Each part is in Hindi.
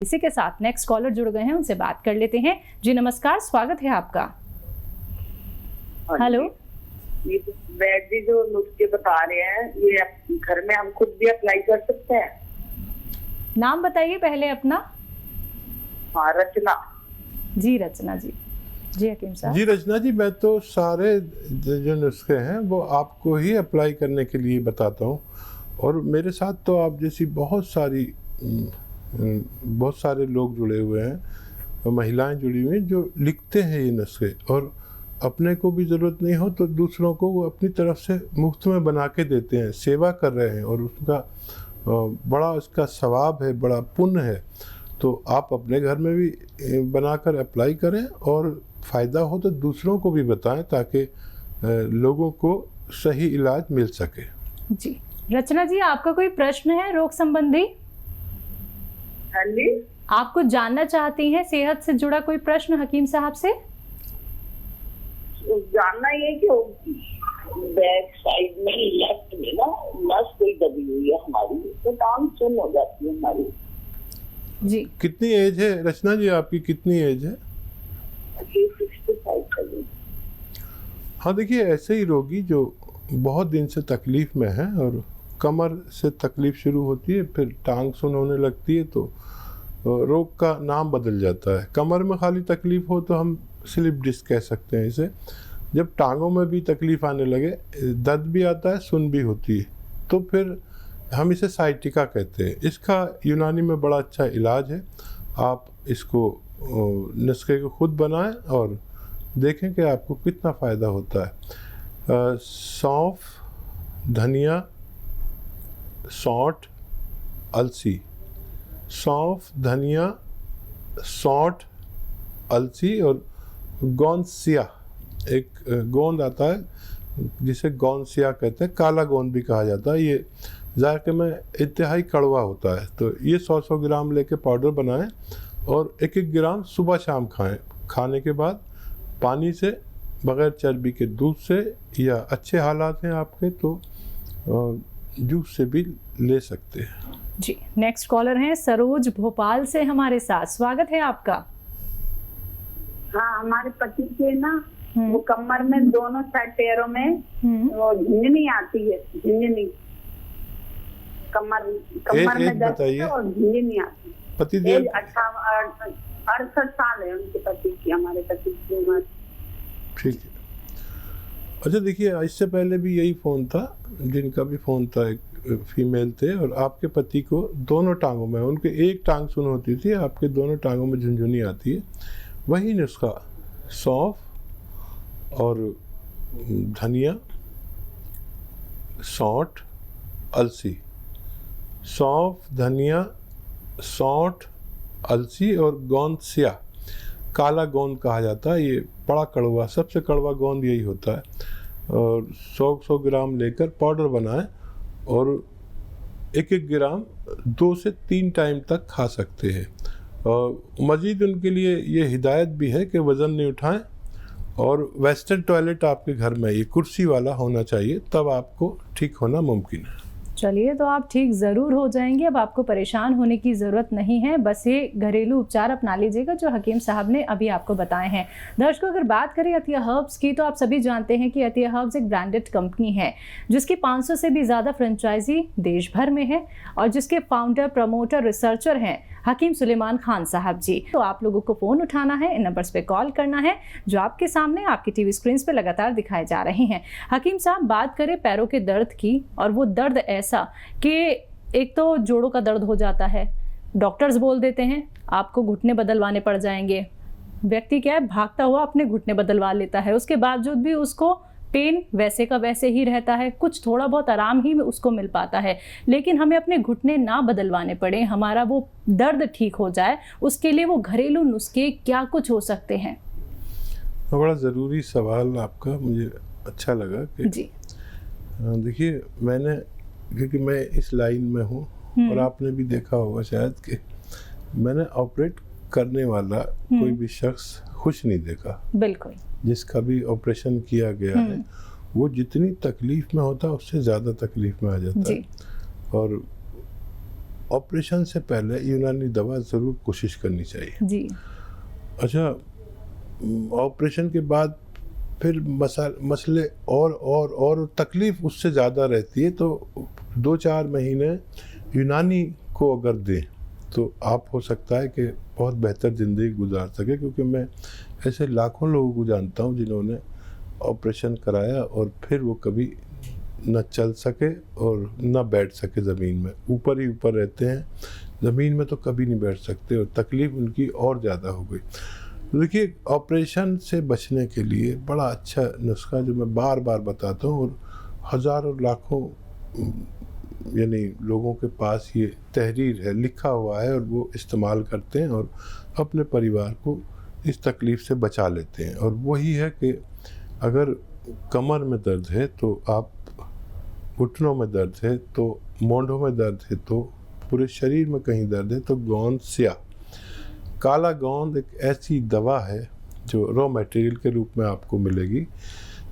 इसी के साथ नेक्स्ट कॉलर जुड़ गए हैं, उनसे बात कर लेते हैं। जी नमस्कार, स्वागत है आपका। हेलो। ये वैद्य जी जो नुस्खे बता रहे हैं, ये घर में हम खुद भी अप्लाई कर सकते हैं? नाम बताइए पहले अपना। हाँ, रचना। जी रचना जी। जी हकीम साहब। जी रचना जी, मैं तो सारे जो नुस्खे हैं वो आपको ही अप्लाई करने के लिए बताता हूँ, और मेरे साथ तो आप जैसी बहुत सारे लोग जुड़े हुए हैं और महिलाएं जुड़ी हुई हैं जो लिखते हैं ये नुस्खे, और अपने को भी ज़रूरत नहीं हो तो दूसरों को वो अपनी तरफ से मुफ्त में बना के देते हैं, सेवा कर रहे हैं, और उसका बड़ा उसका सवाब है, बड़ा पुण्य है। तो आप अपने घर में भी बनाकर अप्लाई करें और फ़ायदा हो तो दूसरों को भी बताएं, ताकि लोगों को सही इलाज मिल सके। जी रचना जी, आपका कोई प्रश्न है रोग संबंधी? हाँ जी। आप कुछ जानना चाहती हैं सेहत से जुड़ा कोई प्रश्न हकीम साहब से? जानना ये कि बैक साइड में लेफ्ट में ना नस कोई दबी हुई है हमारी, तो टांग सुन हो जाती है हमारी। जी कितनी एज है रचना जी, आपकी कितनी एज है? 65 हाँ देखिए, ऐसे ही रोगी जो बहुत दिन से तकलीफ़ में है और कमर से तकलीफ़ शुरू होती है, फिर टांग सुन होने लगती है, तो रोग का नाम बदल जाता है। कमर में खाली तकलीफ़ हो तो हम स्लिप डिस्क कह सकते हैं इसे। जब टांगों में भी तकलीफ़ आने लगे, दर्द भी आता है, सुन भी होती है, तो फिर हम इसे साइटिका कहते हैं। इसका यूनानी में बड़ा अच्छा इलाज है। आप इसको नुस्खे को खुद बनाएं और देखें कि आपको कितना फ़ायदा होता है। सौंफ, धनिया, सौंठ, अलसी। सौंफ, धनिया, सौंठ, अलसी और गोंदसिया, एक गोंद आता है जिसे गोंदसिया कहते हैं, काला गोंद भी कहा जाता है। ये जायके में इंतहाई कड़वा होता है। तो ये 100-100 ग्राम लेके पाउडर बनाएं और 1-1 ग्राम सुबह शाम खाएं। खाने के बाद पानी से, बग़ैर चर्बी के दूध से, या अच्छे हालात हैं आपके तो जूस से भी ले सकते हैं। जी नेक्स्ट कॉलर हैं सरोज भोपाल से हमारे साथ, स्वागत है आपका। हाँ, हमारे पति के ना वो कमर में दोनों साइड पैरों में वो झिंझनी आती है, झिंझनी कमर में दर्द है और झिंझनी आती है। पति देव 68 साल है उनके पति की, हमारे पति की उम्र। ठीक है। अच्छा देखिए, इससे पहले भी यही फ़ोन था, जिनका भी फ़ोन था, एक फीमेल थे, और आपके पति को दोनों टांगों में, उनके एक टांग सुन होती थी, आपके दोनों टांगों में झुनझुनी आती है। वही नुस्खा सौंफ और धनिया, सौंठ, अलसी। सौंफ, धनिया, सौंठ, अलसी और गोंदसिया, काला गोंद कहा जाता है। ये बड़ा कड़वा, सबसे कड़वा गोंद यही होता है। और 100-100 ग्राम लेकर पाउडर बनाएं और 1-1 ग्राम 2 से 3 टाइम तक खा सकते हैं। और मज़ीद उनके लिए ये हिदायत भी है कि वज़न नहीं उठाएं, और वेस्टर्न टॉयलेट आपके घर में ये कुर्सी वाला होना चाहिए, तब आपको ठीक होना मुमकिन है। चलिए, तो आप ठीक ज़रूर हो जाएंगे। अब आपको परेशान होने की ज़रूरत नहीं है, बस ये घरेलू उपचार अपना लीजिएगा जो हकीम साहब ने अभी आपको बताए हैं। दर्शकों, अगर बात करें अतिया हर्ब्स की, तो आप सभी जानते हैं कि अतिया हर्ब्स एक ब्रांडेड कंपनी है जिसकी 500 से भी ज़्यादा फ्रेंचाइजी देश भर में है, और जिसके फाउंडर, प्रमोटर, रिसर्चर हैं हकीम सुलेमान खान साहब जी। तो आप लोगों को फ़ोन उठाना है, इन नंबर्स पे कॉल करना है जो आपके सामने आपकी टीवी स्क्रीन पे लगातार दिखाए जा रहे हैं। हकीम साहब, बात करें पैरों के दर्द की, और वो दर्द ऐसा कि एक तो जोड़ों का दर्द हो जाता है, डॉक्टर्स बोल देते हैं आपको घुटने बदलवाने पड़ जाएंगे। व्यक्ति क्या है, भागता हुआ अपने घुटने बदलवा लेता है, उसके बावजूद भी उसको पेन वैसे का वैसे ही रहता है, कुछ थोड़ा बहुत आराम ही उसको मिल पाता है। लेकिन हमें अपने घुटने ना बदलवाने पड़े, हमारा वो दर्द ठीक हो जाए, उसके लिए वो घरेलू नुस्खे क्या कुछ हो सकते हैं? बड़ा ज़रूरी सवाल आपका, मुझे अच्छा लगा कि जी। देखिए, मैंने, क्योंकि मैं इस लाइन में हूँ और आपने भी देखा होगा शायद कि मैंने ऑपरेट करने वाला कोई भी शख्स खुश नहीं देखा। बिल्कुल। जिसका भी ऑपरेशन किया गया है वो जितनी तकलीफ में होता है उससे ज़्यादा तकलीफ में आ जाता है। और ऑपरेशन से पहले यूनानी दवा ज़रूर कोशिश करनी चाहिए जी। अच्छा, ऑपरेशन के बाद फिर मसले और तकलीफ उससे ज़्यादा रहती है, तो 2-4 महीने यूनानी को अगर दें तो आप हो सकता है कि बहुत बेहतर ज़िंदगी गुजार सके, क्योंकि मैं ऐसे लाखों लोगों को जानता हूँ जिन्होंने ऑपरेशन कराया और फिर वो कभी न चल सके और न बैठ सके, ज़मीन में ऊपर ही ऊपर रहते हैं, ज़मीन में तो कभी नहीं बैठ सकते और तकलीफ़ उनकी और ज़्यादा हो गई। देखिए, ऑपरेशन से बचने के लिए बड़ा अच्छा नुस्खा जो मैं बार बार बताता हूँ और हज़ारों लाखों यानी लोगों के पास ये तहरीर है, लिखा हुआ है और वो इस्तेमाल करते हैं और अपने परिवार को इस तकलीफ़ से बचा लेते हैं। और वही है कि अगर कमर में दर्द है तो आप, घुटनों में दर्द है तो, मोंढों में दर्द है तो, पूरे शरीर में कहीं दर्द है तो गोंद स्याह, काला गोंद एक ऐसी दवा है जो रॉ मटेरियल के रूप में आपको मिलेगी,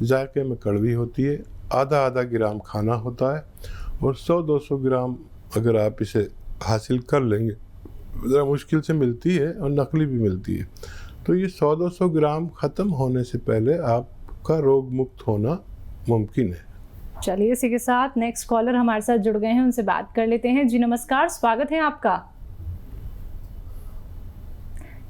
जायके में कड़वी होती है, आधा ग्राम खाना होता है और 100-200 ग्राम अगर आप इसे हासिल कर लेंगे, ज़रा मुश्किल से मिलती है और नकली भी मिलती है, तो ये 100-200 ग्राम ख़त्म होने से पहले आपका रोग मुक्त होना मुमकिन है। चलिए, इसी के साथ नेक्स्ट कॉलर हमारे साथ जुड़ गए हैं, उनसे बात कर लेते हैं। जी नमस्कार, स्वागत है आपका।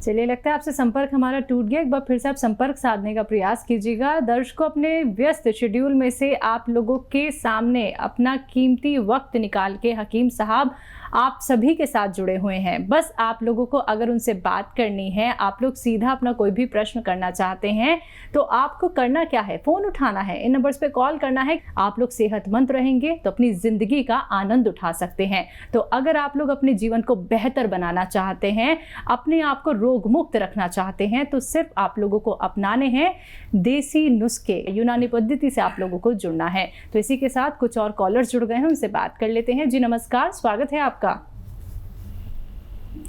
चलिए, लगता है आपसे संपर्क हमारा टूट गया, एक बार फिर से आप संपर्क साधने का प्रयास कीजिएगा। दर्शकों, अपने व्यस्त शेड्यूल में से आप लोगों के सामने अपना कीमती वक्त निकाल के हकीम साहब आप सभी के साथ जुड़े हुए हैं। बस आप लोगों को अगर उनसे बात करनी है, आप लोग सीधा अपना कोई भी प्रश्न करना चाहते हैं, तो आपको करना क्या है, फ़ोन उठाना है, इन नंबर्स पे कॉल करना है। आप लोग सेहतमंद रहेंगे तो अपनी ज़िंदगी का आनंद उठा सकते हैं। तो अगर आप लोग अपने जीवन को बेहतर बनाना चाहते हैं, अपने आप को रोग मुक्त रखना चाहते हैं, तो सिर्फ आप लोगों को अपनाने हैं देसी नुस्खे, यूनानी पद्धति से आप लोगों को जुड़ना है। तो इसी के साथ कुछ और कॉलर्स जुड़ गए हैं, उनसे बात कर लेते हैं। जी नमस्कार, स्वागत है आपका।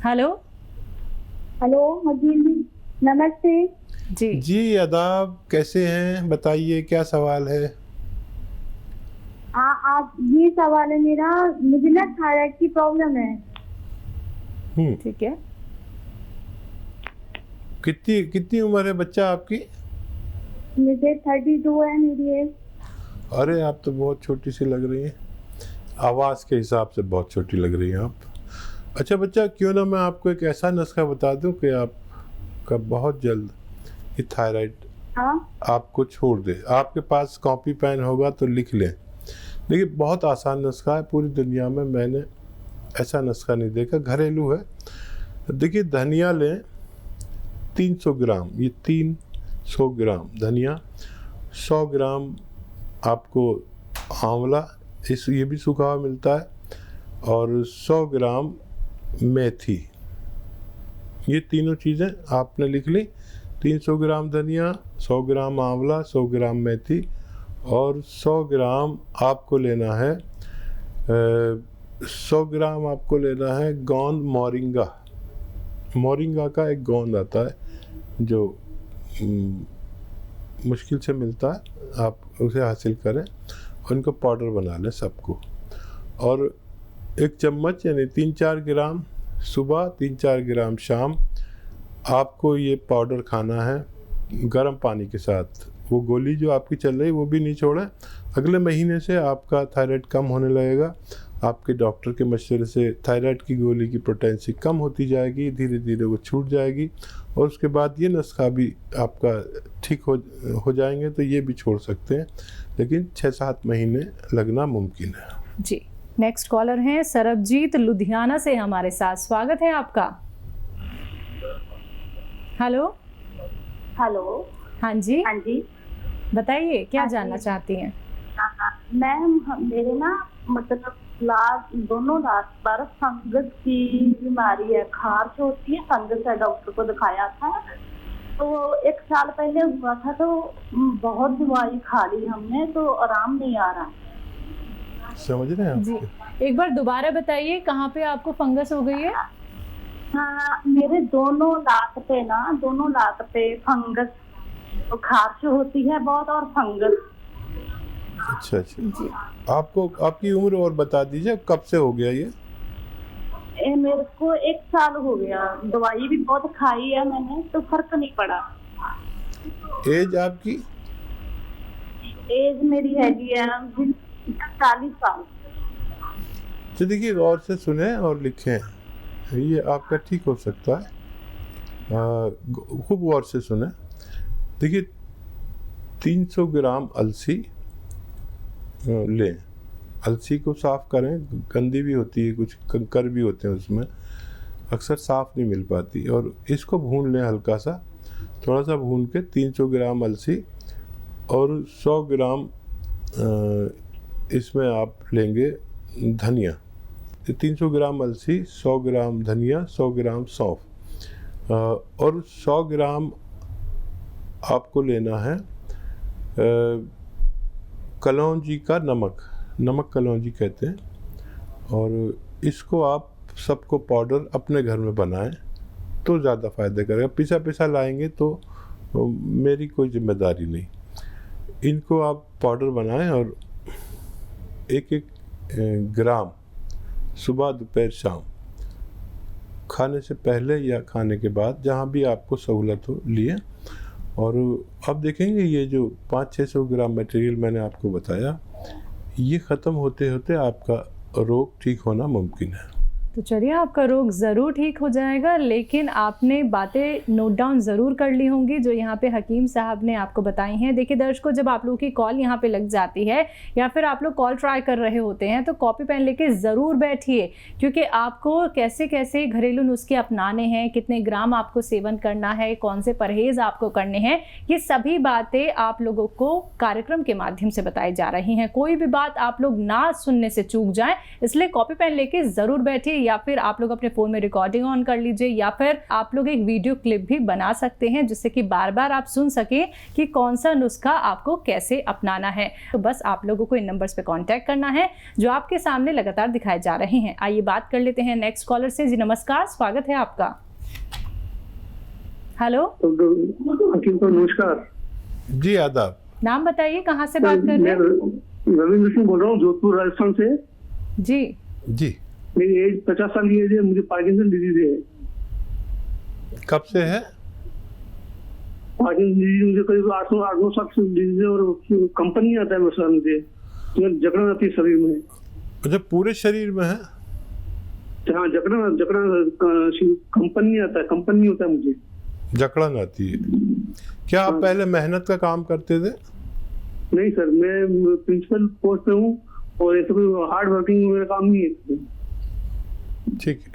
हेलो हेलो जी, नमस्ते जी आदाब, कैसे हैं, बताइए क्या सवाल है। हाँ, आप, ये सवाल है मेरा, मुझे ना थायराइड की प्रॉब्लम है। ठीक है। कितनी उम्र है बच्चा आपकी? मुझे 32 है मेरी एज। अरे, आप तो बहुत छोटी सी लग रही हैं, आवाज़ के हिसाब से बहुत छोटी लग रही हैं आप। अच्छा बच्चा, क्यों ना मैं आपको एक ऐसा नुस्खा बता दूं कि आपका बहुत जल्द ये थायराइड आपको छोड़ दे। आपके पास कॉपी पेन होगा तो लिख लें। देखिए, बहुत आसान नुस्खा है, पूरी दुनिया में मैंने ऐसा नुस्खा नहीं देखा, घरेलू है। देखिए, धनिया लें 300 ग्राम, ये 300 ग्राम धनिया, 100 ग्राम आपको आंवला, ये भी सूखा हुआ मिलता है, और 100 ग्राम मेथी। ये तीनों चीज़ें आपने लिख ली। 300 ग्राम धनिया, 100 ग्राम आंवला, 100 ग्राम मेथी और 100 ग्राम आपको लेना है 100 ग्राम आपको लेना है गोंद मोरिंगा। मोरिंगा का एक गोंद आता है जो मुश्किल से मिलता है, आप उसे हासिल करें और इनको पाउडर बना लें सबको। और 1 चम्मच यानी 3-4 ग्राम सुबह, 3-4 ग्राम शाम आपको ये पाउडर खाना है गर्म पानी के साथ। वो गोली जो आपकी चल रही वो भी नहीं छोड़ें। अगले महीने से आपका थायराइड कम होने लगेगा। आपके डॉक्टर के मशवरे से थायराइड की गोली की पोटेंसी कम होती जाएगी, धीरे धीरे वो छूट जाएगी और उसके बाद ये नुस्खा भी आपका ठीक हो जाएंगे तो ये भी छोड़ सकते हैं, लेकिन 6-7 महीने लगना मुमकिन है। जी, नेक्स्ट कॉलर हैं सरबजीत लुधियाना से हमारे साथ, स्वागत है आपका। Hello hello. हाँ जी, हाँ जी, बताइए क्या जानना चाहती हैं। मैम, मेरे ना मतलब दोनों लास्ट बार फंगस की बीमारी है, खारिश होती है, फंगस है, डॉक्टर को दिखाया था तो 1 साल पहले हुआ था, तो बहुत दवाई खा ली हमने तो आराम नहीं आ रहा। समझ रहे हैं जी, एक बार दोबारा बताइए कहाँ पे आपको फंगस हो गई है। हाँ, मेरे दोनों लात पे फंगस, खारिश होती है बहुत और फंगस। अच्छा जी। आपको आपकी उम्र और बता दीजिए, कब से हो गया ये? मेरे को 1 साल हो गया, दवाई भी बहुत खाई है मैंने, तो फर्क नहीं पड़ा। एज आपकी? एज मेरी हैगी है 40 साल। तो देखिए, गौर से सुने और लिखें, ये आपका ठीक हो सकता है। खूब गौर से सुने। देखिए, 300 ग्राम अलसी लें। अलसी को साफ़ करें, गंदी भी होती है, कुछ कंकर भी होते हैं उसमें, अक्सर साफ़ नहीं मिल पाती। और इसको भून लें हल्का सा, थोड़ा सा भून के 300 ग्राम अलसी और 100 ग्राम इसमें आप लेंगे धनिया। 300 ग्राम अलसी, 100 ग्राम धनिया, 100 ग्राम सौंफ और 100 ग्राम आपको लेना है कलौंजी का नमक कलौंजी कहते हैं। और इसको आप सबको पाउडर अपने घर में बनाएं तो ज़्यादा फ़ायदा करेगा। पिसा लाएंगे तो मेरी कोई जिम्मेदारी नहीं। इनको आप पाउडर बनाएं और एक ग्राम सुबह, दोपहर, शाम, खाने से पहले या खाने के बाद, जहाँ भी आपको सहूलत हो, लिए। और अब देखेंगे ये जो 500-600 ग्राम मटेरियल मैंने आपको बताया, ये ख़त्म होते होते आपका रोग ठीक होना मुमकिन है। तो चलिए, आपका रोग ज़रूर ठीक हो जाएगा, लेकिन आपने बातें नोट डाउन ज़रूर कर ली होंगी जो यहाँ पे हकीम साहब ने आपको बताई हैं। देखिए दर्शकों, जब आप लोगों की कॉल यहाँ पे लग जाती है या फिर आप लोग कॉल ट्राई कर रहे होते हैं तो कॉपी पेन लेके ज़रूर बैठिए, क्योंकि आपको कैसे कैसे घरेलू नुस्खे अपनाने हैं, कितने ग्राम आपको सेवन करना है, कौन से परहेज़ आपको करने हैं, ये सभी बातें आप लोगों को कार्यक्रम के माध्यम से बताई जा रही हैं। कोई भी बात आप लोग ना सुनने से चूक जाएँ, इसलिए कॉपी पेन लेके ज़रूर बैठिए, या फिर आप लोग अपने फ़ोन में रिकॉर्डिंग ऑन कर लीजिए, या फिर आप लोग एक वीडियो क्लिप भी बना सकते हैं जिससे कि बार बार आप सुन सकें कि कौन सा नुस्खा आपको कैसे अपनाना है। तो बस आप लोगों को इन नंबर्स पे कांटेक्ट करना है जो आपके सामने लगातार दिखाए जा रहे हैं। आइए बात कर लेते हैं नेक्स्ट कॉलर से। जी नमस्कार, स्वागत है आपका। हेलो, नमस्कार जी, आदाब। नाम बताइए, कहाँ से बात कर रहे हैं? रविंद्र सिंह बोल रहा हूँ, जोधपुर, राजस्थान से। जी जी, मेरी एज 50 साल की एज है, मुझे पार्किंसन डिजीज है। कब से है? पार्किंसन डिजीज मुझे करीब 8-9 साल से डिजीज है, और कंपनी आता है मसला, मुझे जकड़न आती है शरीर में। अच्छा, पूरे शरीर में है? हाँ, जकड़न कंपनी आता है, कंपनी होता है मुझे, जकड़न आती है। क्या आप पहले मेहनत का काम करते थे? नहीं सर, मैं प्रिंसिपल पोस्ट पे हूँ और ऐसे कोई हार्ड वर्किंग मेरा काम नहीं है। ठीक है।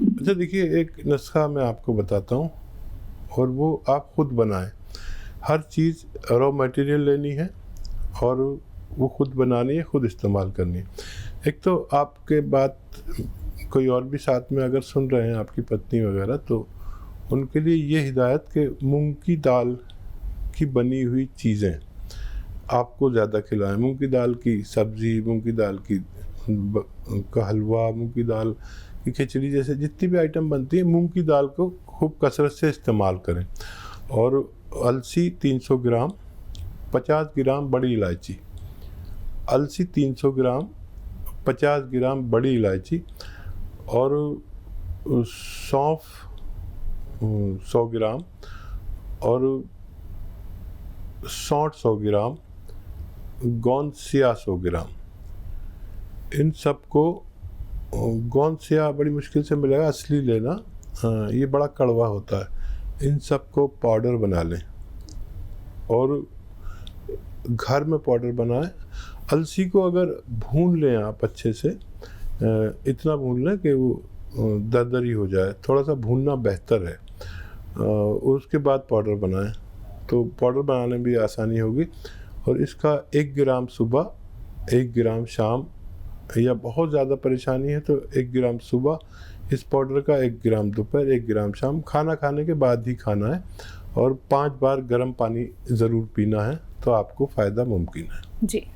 अच्छा देखिए, एक नुस्खा मैं आपको बताता हूँ और वो आप खुद बनाएं। हर चीज़ रॉ मटेरियल लेनी है और वो खुद बनानी है, खुद इस्तेमाल करनी है। एक तो आपके बात कोई और भी साथ में अगर सुन रहे हैं, आपकी पत्नी वगैरह, तो उनके लिए ये हिदायत कि मूंग की दाल की बनी हुई चीज़ें आपको ज़्यादा खिलाएं। मूंग की दाल की सब्ज़ी, मूंग की दाल का हलवा, मूंग की दाल की खिचड़ी, जैसे जितनी भी आइटम बनती है, मूंग की दाल को खूब कसरत से इस्तेमाल करें। और अलसी 300 ग्राम, 50 ग्राम बड़ी इलायची। अलसी 300 ग्राम, 50 ग्राम बड़ी इलायची और सौंफ 100 ग्राम और सौंठ 100 ग्राम, गोंदसिया 100 ग्राम। इन सब को, गोंदसिया बड़ी मुश्किल से मिलेगा, असली लेना, ये बड़ा कड़वा होता है। इन सब को पाउडर बना लें और घर में पाउडर बनाएं। अलसी को अगर भून लें आप अच्छे से, इतना भून लें कि वो दरदरी हो जाए, थोड़ा सा भूनना बेहतर है। उसके बाद पाउडर बनाएं तो पाउडर बनाने में भी आसानी होगी। और इसका 1 ग्राम सुबह, 1 ग्राम शाम, या बहुत ज़्यादा परेशानी है तो 1 ग्राम सुबह इस पाउडर का, 1 ग्राम दोपहर, 1 ग्राम शाम, खाना खाने के बाद ही खाना है। और 5 बार गर्म पानी ज़रूर पीना है, तो आपको फ़ायदा मुमकिन है। जी।